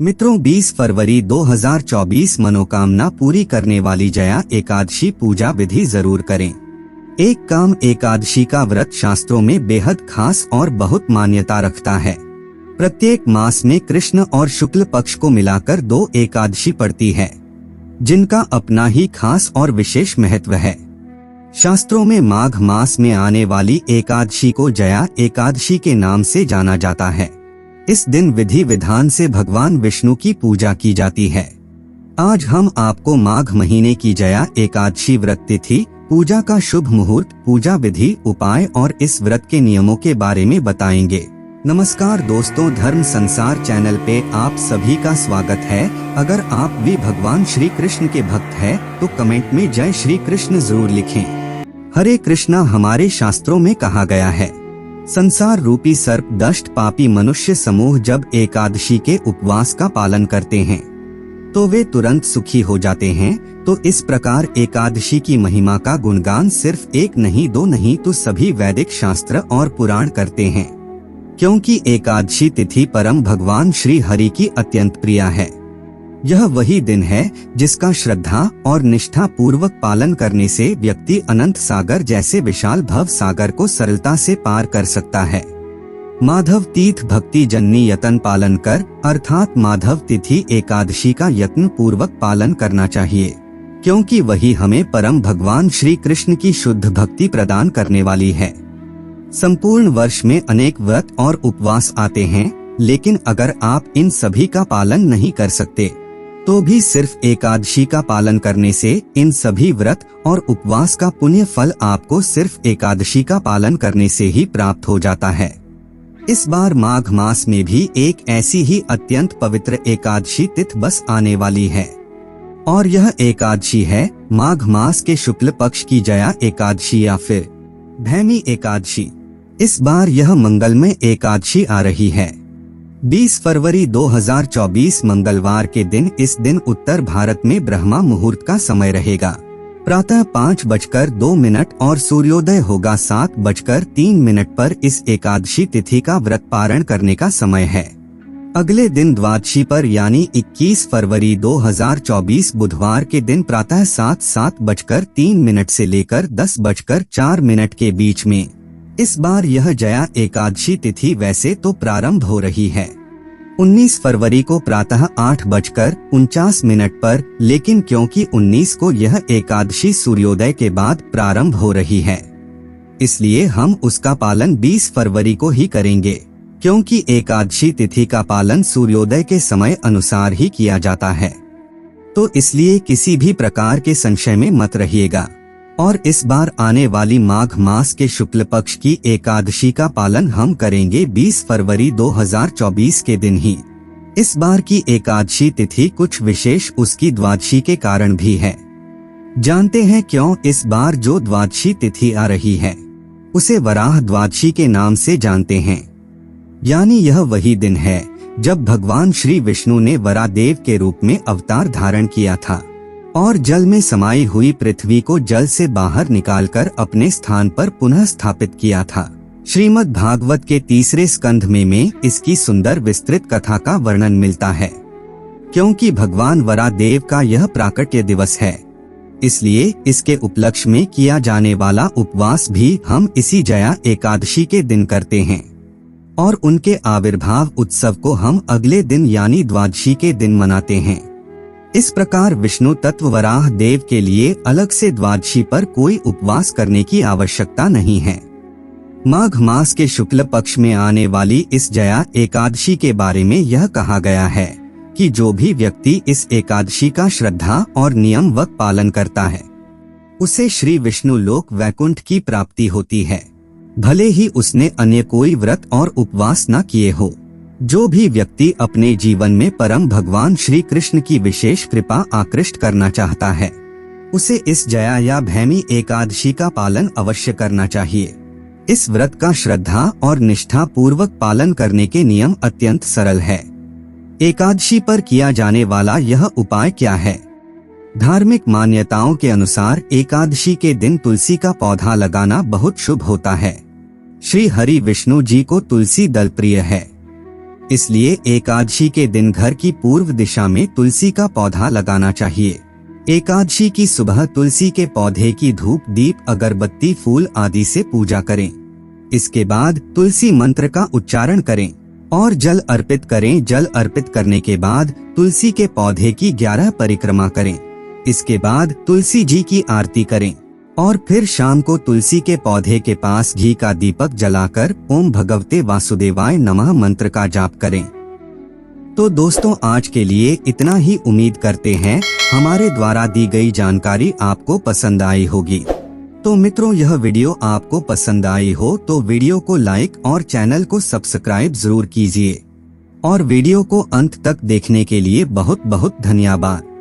मित्रों, 20 फरवरी 2024 मनोकामना पूरी करने वाली जया एकादशी पूजा विधि जरूर करें। एक काम एकादशी का व्रत शास्त्रों में बेहद खास और बहुत मान्यता रखता है। प्रत्येक मास में कृष्ण और शुक्ल पक्ष को मिलाकर 2 एकादशी पड़ती है, जिनका अपना ही खास और विशेष महत्व है। शास्त्रों में माघ मास में आने वाली एकादशी को जया एकादशी के नाम से जाना जाता है। इस दिन विधि विधान से भगवान विष्णु की पूजा की जाती है। आज हम आपको माघ महीने की जया एकादशी व्रत तिथि, पूजा का शुभ मुहूर्त, पूजा विधि, उपाय और इस व्रत के नियमों के बारे में बताएंगे। नमस्कार दोस्तों, धर्म संसार चैनल पे आप सभी का स्वागत है। अगर आप भी भगवान श्री कृष्ण के भक्त हैं, तो कमेंट में जय श्री कृष्ण जरूर लिखें। हरे कृष्णा हमारे शास्त्रों में कहा गया है, संसार रूपी सर्प दष्ट पापी मनुष्य समूह जब एकादशी के उपवास का पालन करते हैं तो वे तुरंत सुखी हो जाते हैं। तो इस प्रकार एकादशी की महिमा का गुणगान सिर्फ एक नहीं, 2 नहीं तो सभी वैदिक शास्त्र और पुराण करते हैं, क्योंकि एकादशी तिथि परम भगवान श्री हरि की अत्यंत प्रिय है। यह वही दिन है जिसका श्रद्धा और निष्ठा पूर्वक पालन करने से व्यक्ति अनंत सागर जैसे विशाल भव सागर को सरलता से पार कर सकता है। माधव तीर्थ भक्ति जननी यतन पालन कर, अर्थात माधव तिथि एकादशी का यत्न पूर्वक पालन करना चाहिए, क्योंकि वही हमें परम भगवान श्री कृष्ण की शुद्ध भक्ति प्रदान करने वाली है। संपूर्ण वर्ष में अनेक व्रत और उपवास आते हैं, लेकिन अगर आप इन सभी का पालन नहीं कर सकते तो भी सिर्फ एकादशी का पालन करने से इन सभी व्रत और उपवास का पुण्य फल आपको सिर्फ एकादशी का पालन करने से ही प्राप्त हो जाता है। इस बार माघ मास में भी एक ऐसी ही अत्यंत पवित्र एकादशी तिथि बस आने वाली है, और यह एकादशी है माघ मास के शुक्ल पक्ष की जया एकादशी या फिर भैमी एकादशी। इस बार यह मंगलमय एकादशी आ रही है। 20 फरवरी 2024 मंगलवार के दिन इस दिन उत्तर भारत में ब्रह्मा मुहूर्त का समय रहेगा। प्रातः 5:02 और सूर्योदय होगा 7:03 पर। इस एकादशी तिथि का व्रत पारण करने का समय है। अगले दिन द्वादशी पर यानी 21 फरवरी 2024 बुधवार के दिन प्रातः 7:03 से लेकर 10:04 के बीच में। इस बार यह जया एकादशी तिथि वैसे तो प्रारंभ हो रही है 19 फरवरी को प्रातः 8:49 पर, लेकिन क्योंकि 19 को यह एकादशी सूर्योदय के बाद प्रारंभ हो रही है, इसलिए हम उसका पालन 20 फरवरी को ही करेंगे, क्योंकि एकादशी तिथि का पालन सूर्योदय के समय अनुसार ही किया जाता है। तो इसलिए किसी भी प्रकार के संशय में मत रहिएगा। और इस बार आने वाली माघ मास के शुक्ल पक्ष की एकादशी का पालन हम करेंगे 20 फरवरी 2024 के दिन ही। इस बार की एकादशी तिथि कुछ विशेष उसकी द्वादशी के कारण भी है। जानते हैं क्यों इस बार जो द्वादशी तिथि आ रही है उसे वराह द्वादशी के नाम से जानते हैं। यानी यह वही दिन है जब भगवान श्री विष्णु ने वरादेव के रूप में अवतार धारण किया था और जल में समाई हुई पृथ्वी को जल से बाहर निकालकर अपने स्थान पर पुनः स्थापित किया था। श्रीमद् भागवत के 3 स्कंध में इसकी सुंदर विस्तृत कथा का वर्णन मिलता है। क्योंकि भगवान वरादेव का यह प्राकट्य दिवस है, इसलिए इसके उपलक्ष्य में किया जाने वाला उपवास भी हम इसी जया एकादशी के दिन करते हैं, और उनके आविर्भाव उत्सव को हम अगले दिन यानी द्वादशी के दिन मनाते हैं। इस प्रकार विष्णु तत्व वराह देव के लिए अलग से द्वादशी पर कोई उपवास करने की आवश्यकता नहीं है। माघ मास के शुक्ल पक्ष में आने वाली इस जया एकादशी के बारे में यह कहा गया है कि जो भी व्यक्ति इस एकादशी का श्रद्धा और नियम वक पालन करता है, उसे श्री विष्णु लोक वैकुंठ की प्राप्ति होती है, भले ही उसने अन्य कोई व्रत और उपवास न किए हो। जो भी व्यक्ति अपने जीवन में परम भगवान श्री कृष्ण की विशेष कृपा आकृष्ट करना चाहता है, उसे इस जया या भैमी एकादशी का पालन अवश्य करना चाहिए। इस व्रत का श्रद्धा और निष्ठा पूर्वक पालन करने के नियम अत्यंत सरल है। एकादशी पर किया जाने वाला यह उपाय क्या है? धार्मिक मान्यताओं के अनुसार एकादशी के दिन तुलसी का पौधा लगाना बहुत शुभ होता है। श्री हरि विष्णु जी को तुलसी दल प्रिय है। इसलिए एकादशी के दिन घर की पूर्व दिशा में तुलसी का पौधा लगाना चाहिए। एकादशी की सुबह तुलसी के पौधे की धूप, दीप, अगरबत्ती, फूल आदि से पूजा करें। इसके बाद तुलसी मंत्र का उच्चारण करें और जल अर्पित करें। जल अर्पित करने के बाद तुलसी के पौधे की 11 परिक्रमा करें। इसके बाद तुलसी जी की आरती करें और फिर शाम को तुलसी के पौधे के पास घी का दीपक जलाकर ओम भगवते वासुदेवाय नमः मंत्र का जाप करें। तो दोस्तों, आज के लिए इतना ही। उम्मीद करते हैं हमारे द्वारा दी गई जानकारी आपको पसंद आई होगी। तो मित्रों, यह वीडियो आपको पसंद आई हो तो वीडियो को लाइक और चैनल को सब्सक्राइब जरूर कीजिए। और वीडियो को अंत तक देखने के लिए बहुत बहुत धन्यवाद।